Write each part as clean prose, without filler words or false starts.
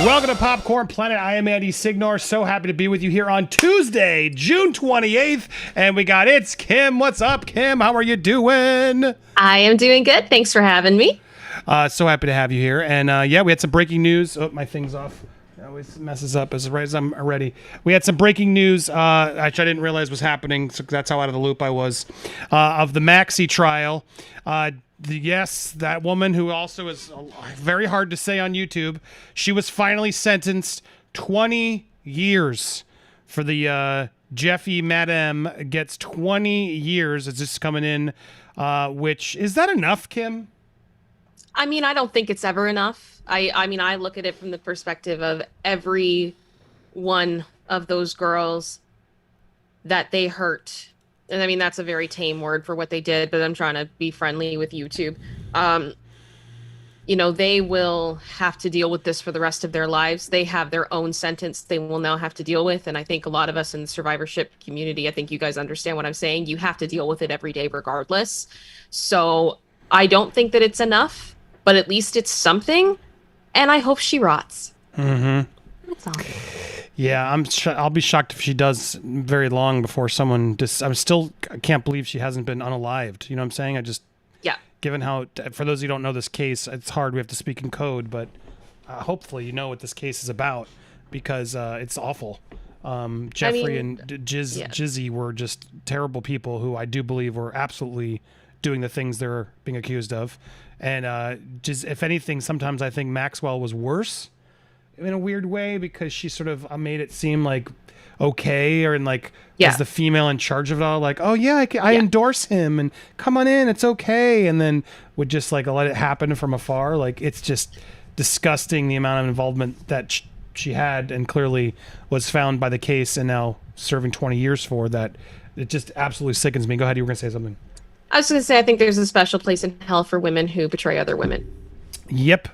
Welcome to Popcorn Planet. I am Andy Signore. So happy to be with you here on Tuesday, June 28th. And we got It's Kim. What's up, Kim? How are you doing? I am doing good. Thanks for having me. So happy to have you here. And yeah, we had some breaking news. Oh, my thing's off. It always messes up as right as I'm ready. We had some breaking news, which I didn't realize was happening. So that's how out of the loop I was, of the Maxie trial. Yes, that woman who also is very hard to say on YouTube, she was finally sentenced 20 years for the Jeffy Madame gets 20 years. It's just coming in, which is that enough, Kim? I mean, I don't think it's ever enough. I mean, I look at it from the perspective of every one of those girls that they hurt. And I mean, that's a very tame word for what they did, but I'm trying to be friendly with YouTube. You know, they will have to deal with this for the rest of their lives. They have their own sentence they will now have to deal with. And I think a lot of us in the survivorship community, I think you guys understand what I'm saying. You have to deal with it every day regardless. So I don't think that it's enough, but at least it's something. And I hope she rots. Mm-hmm. That's all. Yeah, I'll be shocked if she does very long before someone I can't believe she hasn't been unalived. You know what I'm saying? Yeah. Given how, for those who don't know this case, it's hard. We have to speak in code, but hopefully you know what this case is about because it's awful. Jeffrey and Jizzy were just terrible people who I do believe were absolutely doing the things they're being accused of. And just if anything, sometimes I think Maxwell was worse in a weird way because she sort of made it seem like okay or as the female in charge of it all, like, oh yeah, I endorse him and come on in, it's okay, and then would just let it happen from afar. Like, it's just disgusting the amount of involvement that she had and clearly was found by the case and now serving 20 years for that. It just absolutely sickens me. Go ahead, you were gonna say something. I was going to say, I think there's a special place in hell for women who betray other women. Yep.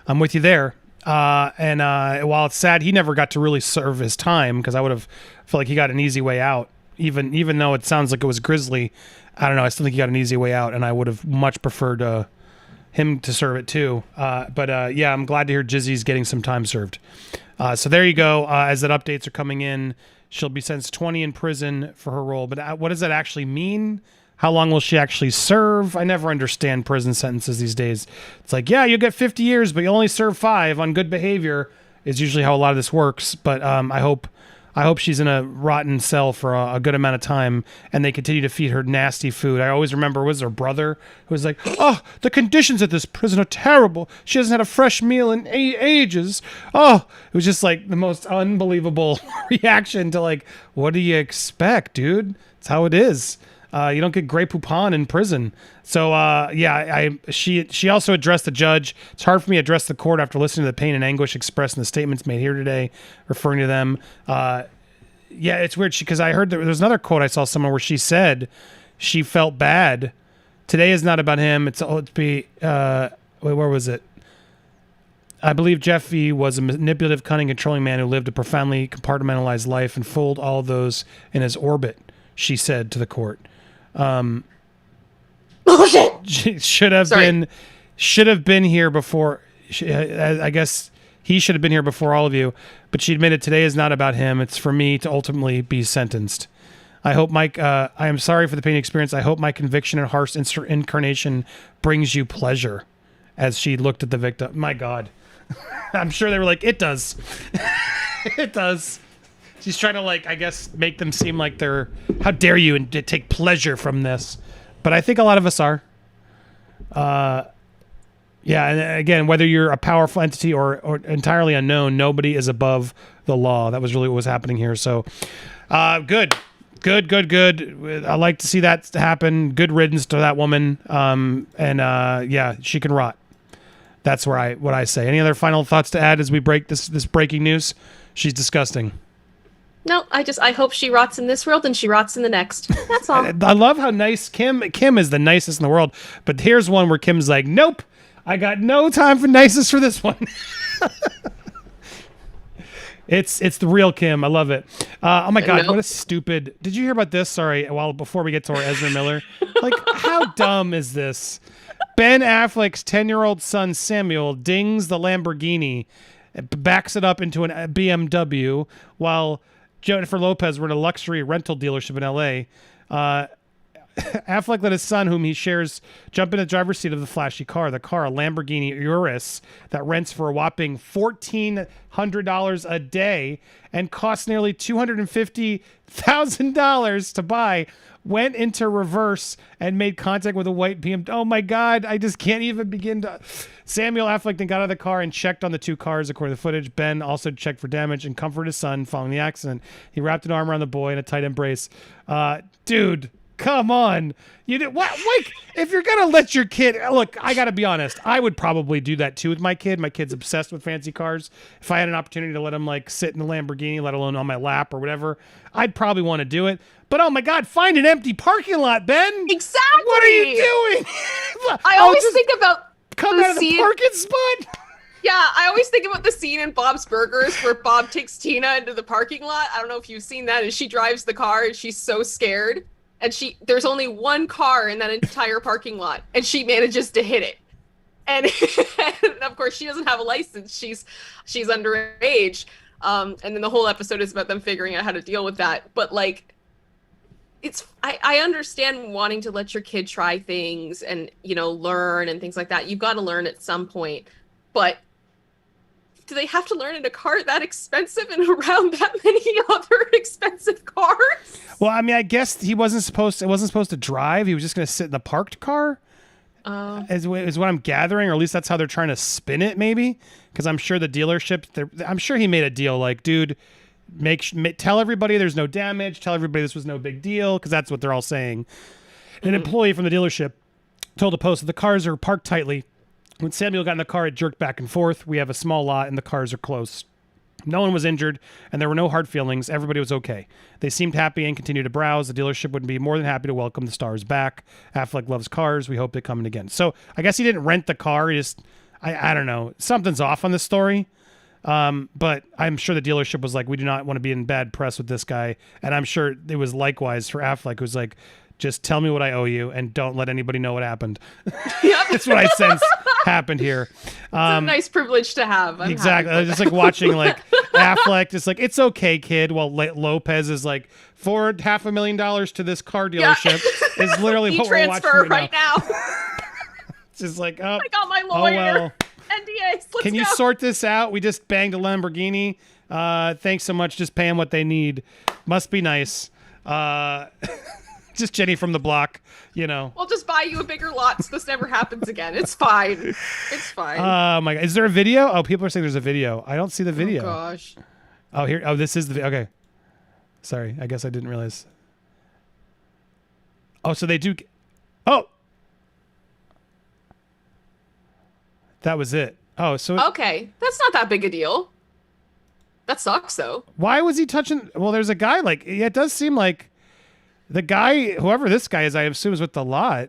I'm with you there. And while it's sad, he never got to really serve his time because I would have felt like he got an easy way out. Even though it sounds like it was grisly, I don't know. I still think he got an easy way out, and I would have much preferred him to serve it too. But yeah, I'm glad to hear Jizzy's getting some time served. So there you go. As that updates are coming in, she'll be sentenced 20 in prison for her role. But what does that actually mean? How long will she actually serve? I never understand prison sentences these days. It's like, yeah, you'll get 50 years, but you only serve 5 on good behavior is usually how a lot of this works. But I hope she's in a rotten cell for a good amount of time and they continue to feed her nasty food. I always remember it was her brother who was like, oh, the conditions at this prison are terrible. She hasn't had a fresh meal in ages. Oh, it was just like the most unbelievable reaction to what do you expect, dude? It's how it is. You don't get Grey Poupon in prison. So, yeah, she also addressed the judge. It's hard for me to address the court after listening to the pain and anguish expressed in the statements made here today, referring to them. Yeah, it's weird because I heard there was another quote I saw somewhere where she said she felt bad. Today is not about him. Where was it? I believe Jeffy was a manipulative, cunning, controlling man who lived a profoundly compartmentalized life and fooled all those in his orbit, she said to the court. She should have been here before. I guess he should have been here before all of you. But she admitted today is not about him. It's for me to ultimately be sentenced. I hope Mike. I am sorry for the pain experience. I hope my conviction and harsh incarnation brings you pleasure. As she looked at the victim. My God, I'm sure they were like, it does. It does. She's trying to I guess, make them seem like they're, how dare you, and take pleasure from this. But I think a lot of us are. Yeah, and again, whether you're a powerful entity or entirely unknown, nobody is above the law. That was really what was happening here. So, good. I like to see that happen. Good riddance to that woman. Yeah, she can rot. That's what I say. Any other final thoughts to add as we break this breaking news? She's disgusting. No, I hope she rots in this world and she rots in the next. That's all. I love how nice Kim is the nicest in the world. But here's one where Kim's like, nope, I got no time for niceness for this one. It's the real Kim. I love it. Oh my God, what a stupid. Did you hear about this? Sorry, before we get to our Ezra Miller. How dumb is this? Ben Affleck's 10-year-old son Samuel dings the Lamborghini backs it up into a BMW while Jennifer Lopez were in a luxury rental dealership in L.A. Affleck let his son, whom he shares, jump in the driver's seat of the flashy car. The car, a Lamborghini Urus that rents for a whopping $1,400 a day and costs nearly $250,000 to buy, went into reverse and made contact with a white BMW. Oh my God, I just can't even begin to... Samuel Affleck then got out of the car and checked on the two cars, according to the footage. Ben also checked for damage and comforted his son following the accident. He wrapped an arm around the boy in a tight embrace. Dude... Come on. You did what? Like, if you're going to let your kid, look, I got to be honest. I would probably do that too with my kid. My kid's obsessed with fancy cars. If I had an opportunity to let him like sit in the Lamborghini, let alone on my lap or whatever, I'd probably want to do it. But oh my God, find an empty parking lot, Ben. Exactly. What are you doing? I always think about come out of the parking spot. Yeah, I always think about the scene in Bob's Burgers where Bob takes Tina into the parking lot. I don't know if you've seen that. And she drives the car and she's so scared. And there's only one car in that entire parking lot, and she manages to hit it. And, and of course, she doesn't have a license. She's underage. And then the whole episode is about them figuring out how to deal with that. But like, I understand wanting to let your kid try things and, you know, learn and things like that. You've got to learn at some point. But do they have to learn in a car that expensive and around that many other expensive cars? Well, I mean, I guess it wasn't supposed to drive. He was just going to sit in the parked car. Is what I'm gathering, or at least that's how they're trying to spin it, maybe. Because I'm sure the dealership, I'm sure he made a deal like, dude, tell everybody there's no damage. Tell everybody this was no big deal, because that's what they're all saying. An employee from the dealership told the Post that the cars are parked tightly. When Samuel got in the car, it jerked back and forth. We have a small lot, and the cars are close. No one was injured, and there were no hard feelings. Everybody was okay. They seemed happy and continued to browse. The dealership would be more than happy to welcome the stars back. Affleck loves cars. We hope they come in again. So I guess he didn't rent the car. He just, I don't know. Something's off on this story. But I'm sure the dealership was like, we do not want to be in bad press with this guy. And I'm sure it was likewise for Affleck, who's like, just tell me what I owe you and don't let anybody know what happened. Yep. That's what I sense happened here. It's a nice privilege to have. I'm exactly. I was just like watching like Affleck just like, it's okay, kid. While Lopez is like, forward $500,000 to this car dealership is literally what we're watching right now. It's just like, oh, I got my lawyer. Oh, well. NDAs. Can you sort this out? We just banged a Lamborghini. Thanks so much. Just pay him what they need. Must be nice. Just Jenny from the block, you know. We'll just buy you a bigger lot so this never happens again. It's fine. It's fine. Oh my God. Is there a video? Oh, people are saying there's a video. I don't see the video. Oh gosh. Oh, here. Oh, this is the okay. Sorry. I guess I didn't realize. Oh, so they do. Oh. That was it. Oh, so. Okay. That's not that big a deal. That sucks though. Why was he touching? Well, there's a guy like, yeah, it does seem like the guy, whoever this guy is, I assume is with the lot.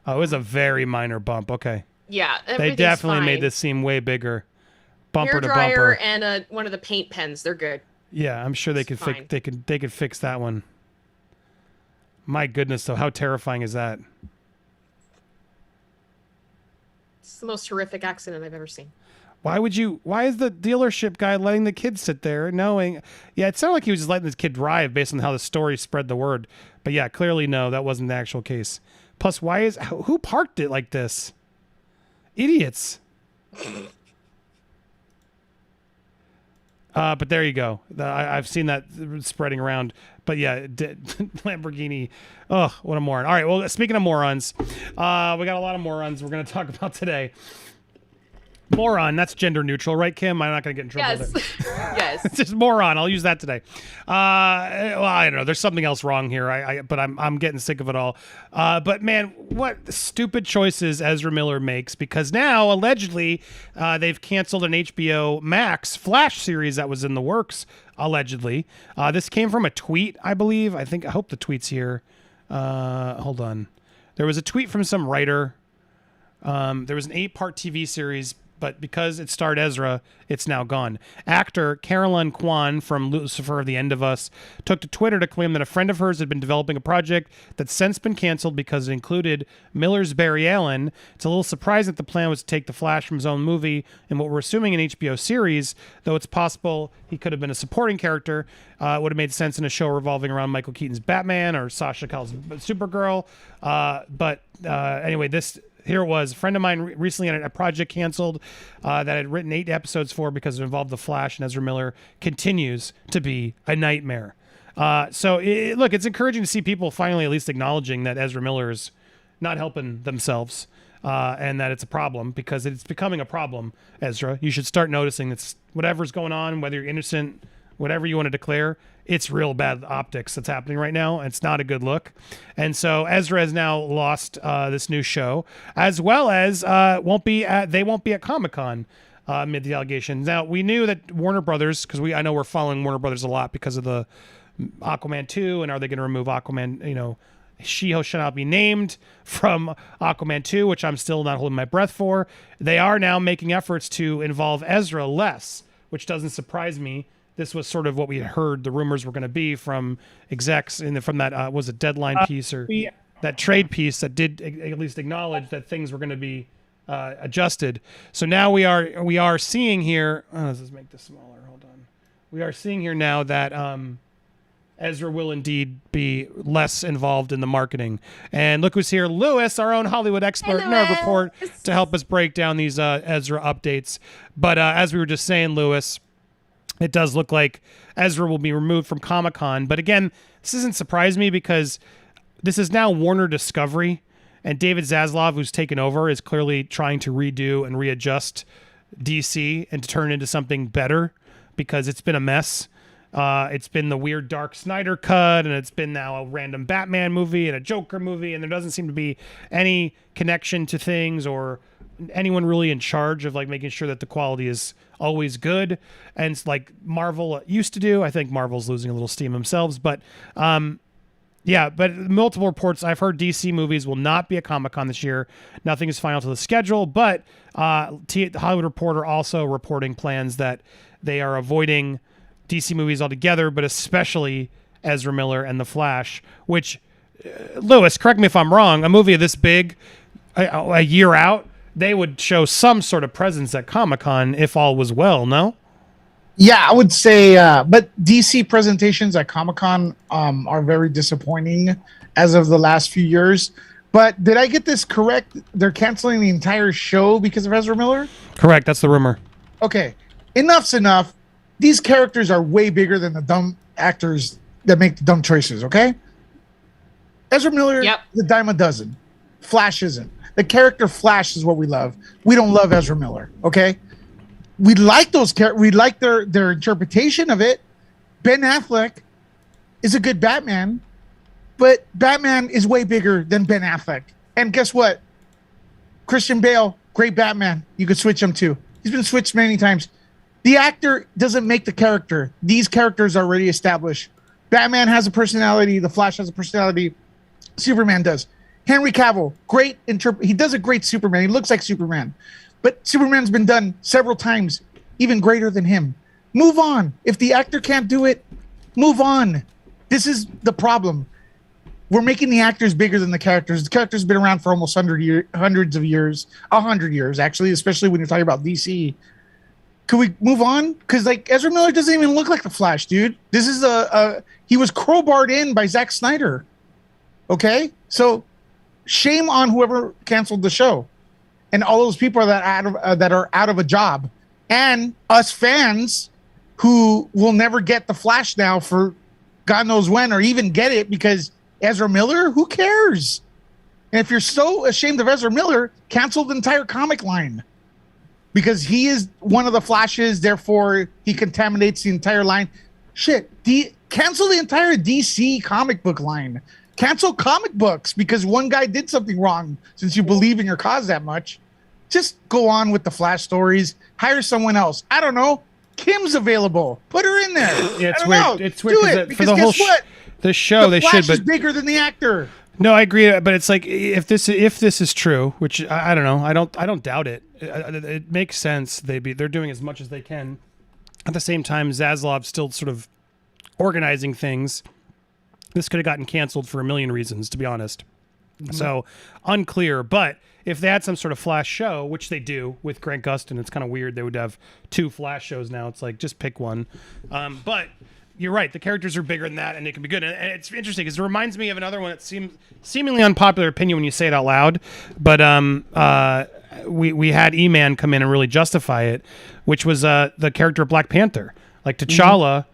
Oh, it was a very minor bump. Okay. Yeah. They definitely fine. made this seem way bigger. Bumper to Hairdryer bumper. and one of the paint pens. They're good. Yeah, I'm sure they could fix. They could fix that one. My goodness, though, how terrifying is that? It's the most horrific accident I've ever seen. Why is the dealership guy letting the kid sit there knowing? Yeah, it sounded like he was just letting this kid drive based on how the story spread the word. But yeah, clearly no, that wasn't the actual case. Plus, who parked it like this? Idiots. But there you go. I've seen that spreading around. But yeah, Lamborghini. Oh, what a moron. All right, well, speaking of morons, we got a lot of morons we're going to talk about today. Moron, that's gender neutral, right, Kim? I'm not going to get in trouble with it. Yes. It's just moron. I'll use that today. Well, I don't know. There's something else wrong here. But I'm getting sick of it all. But man, what stupid choices Ezra Miller makes, because now allegedly they've canceled an HBO Max Flash series that was in the works. Allegedly, this came from a tweet, I believe. I hope the tweet's here. Hold on. There was a tweet from some writer. There was an 8-part TV series but because it starred Ezra, it's now gone. Actor Carolyn Kwan from Lucifer, The End of Us, took to Twitter to claim that a friend of hers had been developing a project that's since been canceled because it included Miller's Barry Allen. It's a little surprising that the plan was to take the Flash from his own movie and what we're assuming an HBO series, though it's possible he could have been a supporting character. It would have made sense in a show revolving around Michael Keaton's Batman or Sasha Calle's Supergirl. But anyway, here it was. A friend of mine recently had a project canceled that I'd written 8 episodes for because it involved The Flash, and Ezra Miller continues to be a nightmare. Look, it's encouraging to see people finally at least acknowledging that Ezra Miller is not helping themselves and that it's a problem, because it's becoming a problem, Ezra. You should start noticing that whatever's going on, whether you're innocent, whatever you want to declare, it's real bad optics that's happening right now. It's not a good look. And so Ezra has now lost this new show, as well as they won't be at Comic-Con amid the allegations. Now, we knew that Warner Brothers, because I know we're following Warner Brothers a lot because of the Aquaman 2, and are they going to remove Aquaman, She-Hulk shall not be named from Aquaman 2, which I'm still not holding my breath for. They are now making efforts to involve Ezra less, which doesn't surprise me. This was sort of what we had heard the rumors were going to be from execs from that was a Deadline piece or that trade piece that did at least acknowledge that things were going to be adjusted. So now we are seeing here. Let's make this smaller. Hold on. We are seeing here now that Ezra will indeed be less involved in the marketing. And look who's here, Lewis, our own Hollywood expert in our report, to help us break down these Ezra updates. But as we were just saying, Lewis, it does look like Ezra will be removed from Comic-Con. But again, this doesn't surprise me because this is now Warner Discovery, and David Zaslav, who's taken over, is clearly trying to redo and readjust DC and to turn into something better, because it's been a mess. It's been the weird Dark Snyder cut, and it's been now a random Batman movie and a Joker movie, and there doesn't seem to be any connection to things or anyone really in charge of making sure that the quality is always good. And it's like Marvel used to do. I think Marvel's losing a little steam themselves, but but multiple reports. I've heard DC movies will not be at Comic-Con this year. Nothing is final to the schedule, but the Hollywood Reporter also reporting plans that they are avoiding DC movies altogether, but especially Ezra Miller and The Flash, which, Lewis, correct me if I'm wrong, a movie this big, a year out, they would show some sort of presence at Comic-Con if all was well, no? Yeah, I would say, but DC presentations at Comic-Con are very disappointing as of the last few years. But did I get this correct? They're canceling the entire show because of Ezra Miller? Correct, that's the rumor. Okay, enough's enough. These characters are way bigger than the dumb actors that make the dumb choices, okay? Ezra Miller, the dime a dozen. Flash isn't. The character Flash is what we love. We don't love Ezra Miller, okay? We like those characters. We like their interpretation of it. Ben Affleck is a good Batman, but Batman is way bigger than Ben Affleck. And guess what? Christian Bale, great Batman. You could switch him to. He's been switched many times. The actor doesn't make the character. These characters are already established. Batman has a personality. The Flash has a personality. Superman does. Henry Cavill, great he does a great Superman. He looks like Superman. But Superman's been done several times, even greater than him. Move on. If the actor can't do it, move on. This is the problem. We're making the actors bigger than the characters. The characters have been around for almost hundreds of years. 100 years, actually, especially when you're talking about DC. Could we move on? Because Ezra Miller doesn't even look like the Flash, dude. This is he was crowbarred in by Zack Snyder. Okay, so shame on whoever canceled the show, and all those people that are out of a job, and us fans who will never get the Flash now for God knows when, or even get it because Ezra Miller. Who cares? And if you're so ashamed of Ezra Miller, cancel the entire comic line. Because he is one of the Flashes, therefore he contaminates the entire line. Shit, cancel the entire DC comic book line. Cancel comic books because one guy did something wrong. Since you believe in your cause that much, just go on with the Flash stories. Hire someone else. I don't know. Kim's available. Put her in there. Yeah, it's weird. It's weird because guess what? The show the they Flash should, but is bigger than the actor. No, I agree, but it's like if this is true, which I don't know, I don't doubt it. It makes sense. They're doing as much as they can. At the same time, Zaslav's still sort of organizing things. This could have gotten canceled for a million reasons, to be honest. So unclear. But if they had some sort of Flash show, which they do with Grant Gustin, it's kind of weird. They would have 2 Flash shows now. It's like, just pick one. But you're right. The characters are bigger than that, and it can be good. And it's interesting because it reminds me of another one that seems seemingly unpopular opinion when you say it out loud. But we had E-Man come in and really justify it, which was the character of Black Panther. Like T'Challa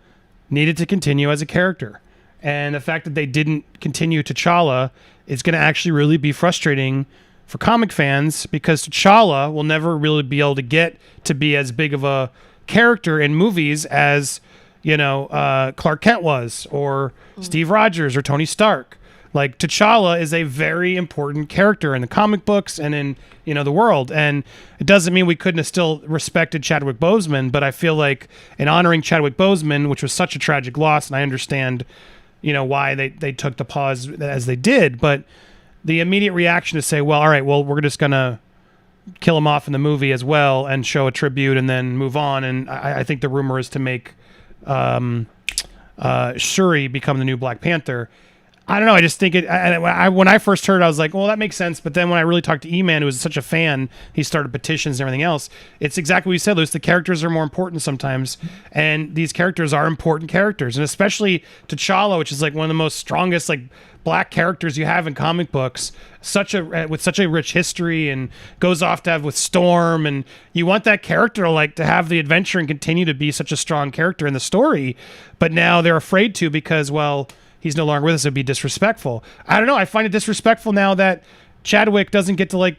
needed to continue as a character. And the fact that they didn't continue T'Challa is going to actually really be frustrating for comic fans, because T'Challa will never really be able to get to be as big of a character in movies as, Clark Kent was, or Steve Rogers, or Tony Stark. Like, T'Challa is a very important character in the comic books and in, the world. And it doesn't mean we couldn't have still respected Chadwick Boseman, but I feel like in honoring Chadwick Boseman, which was such a tragic loss, and I understand, why they took the pause as they did, but the immediate reaction to say, well, all right, well, we're just going to kill him off in the movie as well and show a tribute and then move on. And I think the rumor is to make Shuri become the new Black Panther. I don't know. I just think when I first heard it, I was like, well, that makes sense. But then when I really talked to E-Man, who was such a fan, he started petitions and everything else. It's exactly what you said, Luis. The characters are more important sometimes. And these characters are important characters. And especially T'Challa, which is like one of the most strongest, like, Black characters you have in comic books, with such a rich history, and goes off to have with Storm. And you want that character to have the adventure and continue to be such a strong character in the story. But now they're afraid to, because, well, he's no longer with us. It'd be disrespectful. I don't know. I find it disrespectful now that Chadwick doesn't get to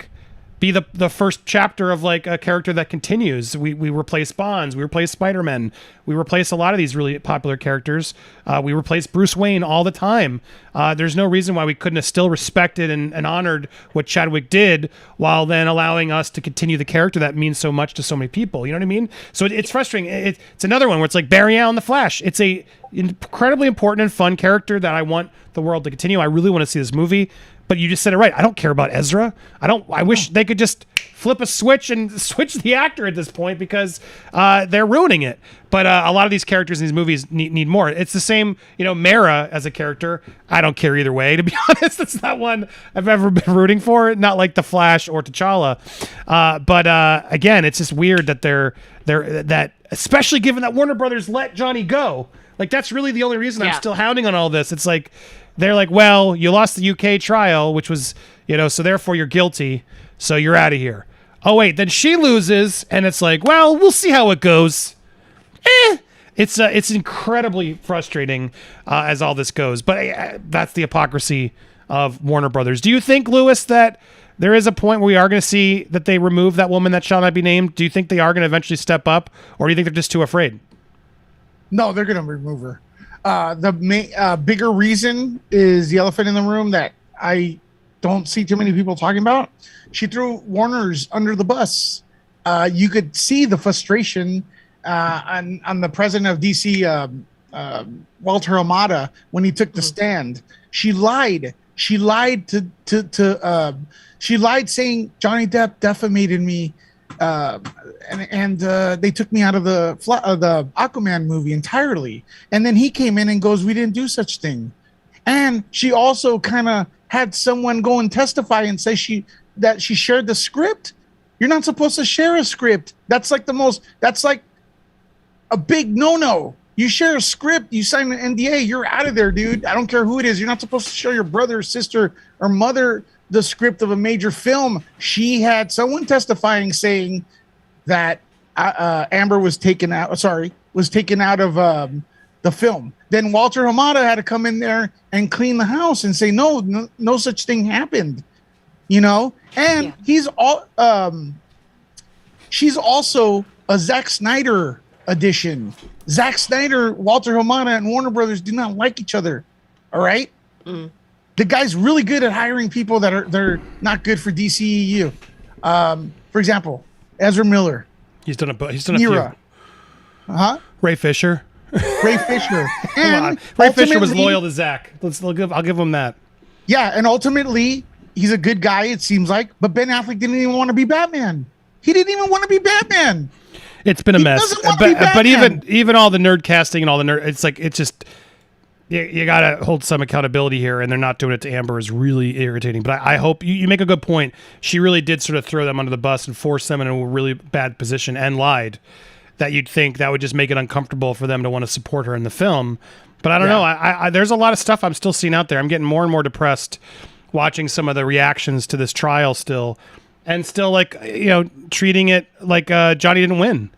be the first chapter of a character that continues. We replace Bonds. We replace Spider-Man. We replace a lot of these really popular characters. We replace Bruce Wayne all the time. There's no reason why we couldn't have still respected and honored what Chadwick did, while then allowing us to continue the character that means so much to so many people. You know what I mean? So it's frustrating. It's another one where it's like Barry Allen the Flash. It's a incredibly important and fun character that I want the world to continue. I really want to see this movie. But you just said it right. I don't care about Ezra. I wish they could just flip a switch and switch the actor at this point, because they're ruining it. But a lot of these characters in these movies need more. It's the same, Mara as a character. I don't care either way, to be honest. It's not one I've ever been rooting for. Not like the Flash or T'Challa. But again, it's just weird that they're that, especially given that Warner Brothers let Johnny go. Like, that's really the only reason I'm still hounding on all this. It's like, they're like, well, you lost the UK trial, which was, so therefore you're guilty, so you're out of here. Oh, wait, then she loses, and it's like, well, we'll see how it goes. It's incredibly frustrating as all this goes, but that's the hypocrisy of Warner Brothers. Do you think, Luis, that there is a point where we are going to see that they remove that woman that shall not be named? Do you think they are going to eventually step up, or do you think they're just too afraid? No, they're going to remove her. The bigger reason is the elephant in the room that I don't see too many people talking about. She threw Warner's under the bus. You could see the frustration on the president of DC, Walter Hamada, when he took the stand. She lied. She lied she lied, saying Johnny Depp defamated me. And they took me out of the Aquaman movie entirely. And then he came in and goes, we didn't do such thing. And she also kind of had someone go and testify and say that she shared the script. You're not supposed to share a script. That's like a big no-no. You share a script, you sign an NDA, you're out of there, dude. I don't care who it is. You're not supposed to show your brother, sister, or mother the script of a major film. She had someone testifying saying that Amber was taken out of the film. Then Walter Hamada had to come in there and clean the house and say no such thing happened, and she's also a Zack Snyder edition. Zack Snyder, Walter Hamada, and Warner Brothers do not like each other. All right. The guy's really good at hiring people they're not good for DCEU. For example, Ezra Miller. He's done a few. Ray Fisher. And Ray Fisher was loyal to Zack. I'll give him that. Yeah, and ultimately he's a good guy, it seems like. But Ben Affleck didn't even want to be Batman. He didn't even want to be Batman. It's been a mess. But even all the nerd casting and all the nerd, it's like, it's just, you got to hold some accountability here, and they're not doing it to Amber is really irritating. But I hope you make a good point. She really did sort of throw them under the bus and force them in a really bad position and lied. That you'd think that would just make it uncomfortable for them to want to support her in the film. But I don't know. I there's a lot of stuff I'm still seeing out there. I'm getting more and more depressed watching some of the reactions to this trial still. And still, like, treating it like Johnny didn't win.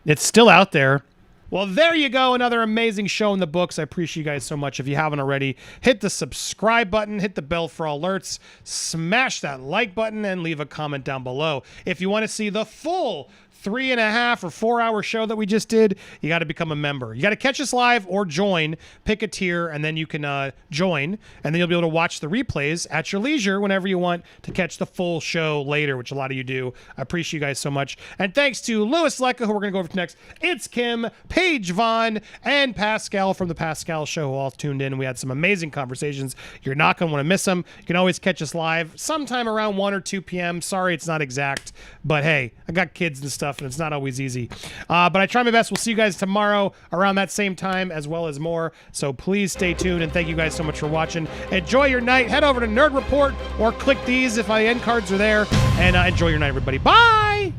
It's still out there. Well, there you go. Another amazing show in the books. I appreciate you guys so much. If you haven't already, hit the subscribe button, hit the bell for alerts, smash that like button, and leave a comment down below. If you want to see the full 3.5 or 4 hour show that we just did, you got to become a member. You got to catch us live or join, pick a tier, and then you can join, and then you'll be able to watch the replays at your leisure whenever you want to catch the full show later, which a lot of you do. I appreciate you guys so much. And thanks to Louis Lecca, who we're going to go over to next. It's Kim, Paige Vaughn, and Pascal from the Pascal Show, who all tuned in. We had some amazing conversations. You're not going to want to miss them. You can always catch us live sometime around 1 or 2 p.m. Sorry it's not exact, but hey, I got kids and stuff, and it's not always easy. But I try my best. We'll see you guys tomorrow around that same time, as well as more. So please stay tuned, and thank you guys so much for watching. Enjoy your night. Head over to Nerd Report or click these if my end cards are there, and enjoy your night, everybody. Bye!